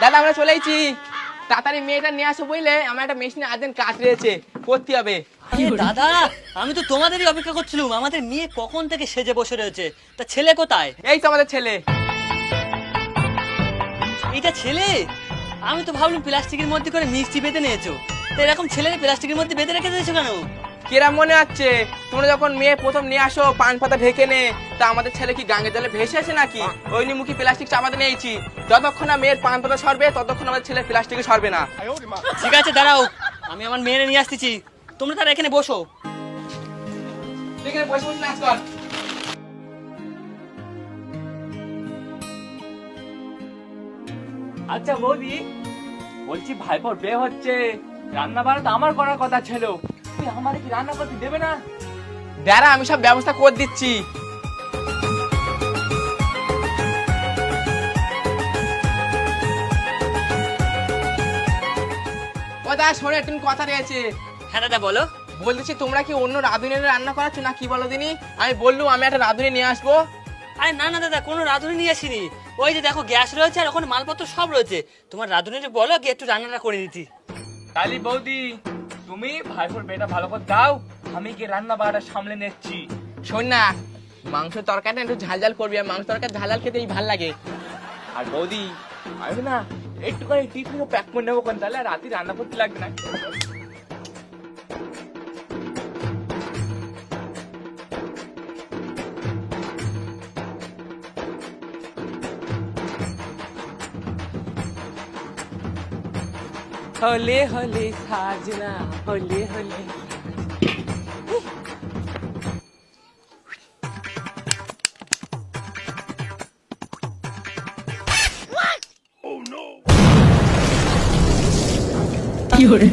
দাদা আমরা চলে এসেছি, তাড়াতাড়ি মেয়েটা নিয়ে আসো বুঝলে, আমার একটা মেশিনে আর্জেন্ট কাজ রয়েছে, করতে হবে। দাদা আমি তো তোমাদেরই অপেক্ষা করছিলাম। আমাদের মেয়ে কখন থেকে সেজে বসে রয়েছে, তা ছেলে কোথায়? এই তো আমাদের ছেলে। এইটা ছেলে? আমি তো ভাবলাম প্লাস্টিকের মধ্যে করে মিষ্টি বেঁধে নিয়েছো, তা এরকম ছেলের প্লাস্টিকের মধ্যে বেঁধে রেখে দিয়েছো কেন? কিরম মনে হচ্ছে? তোমরা যখন মেয়ে প্রথম নিয়ে আসো পান পাতা ঢেকে নে, তা আমাদের ছেলে কি গাঙ্গে জলে ভেসে আছে নাকি? ওই মুখে প্লাস্টিক চাপাতে নিয়েছি, যতক্ষণ না মেয়ের পান পাতা সরবে ততক্ষণ আমাদের ছেলে প্লাস্টিকে সরবে না। ঠিক আছে দাঁড়াও, আমি আমার মেয়ে নিয়ে আসতেছি, তোমরা তারা এখানে বসো। ঠিক আছে, বসে বসে নাচ কর। আচ্ছা বৌদি, বলছি ভাইপোর বিয়ে হচ্ছে, রান্না বান্না তো আমার করার কথা ছিল, তুই আমারে কি রান্না করতে দেবে না? দাঁড়া আমি সব ব্যবস্থা করে দিচ্ছি। ও দাদা শোনে, তুমি কথা রয়েছে। হ্যাঁ দাদা বলো। বলতেছি তোমরা কি অন্য রাঁধুনি এনে রান্না করাচ্ছ না কি বলো দিনি? আমি বললুম আমি একটা রাঁধুনি নিয়ে আসবো। আরে না না দাদা, কোনো রাঁধুনি নিয়ে আসিনি। ওই যে দেখো গ্যাস রয়েছে আর ওখানে মালপত্র সব রয়েছে, তোমার রাঁধুনিকে বলো গিয়ে একটু রান্নাটা করে দিতি। তালি বৌদি, তুমি ভাইপোর বিয়েটা ভালো করে দাও, আমি কি রান্না বান্নাটা সামলে নিচ্ছি। শোন না, মাংস তরকারিটা একটু ঝাল ঝাল করবি, আর মাংস তরকারি ঝাল ঝাল খেতেই ভাল লাগে। আর বৌদি আমি না একটুখানি টিফিনও প্যাক করে নেবো, কোন তাহলে রাতে রান্না করতে লাগবে না। হলে হলে সাজনা হলে হলে। কি hore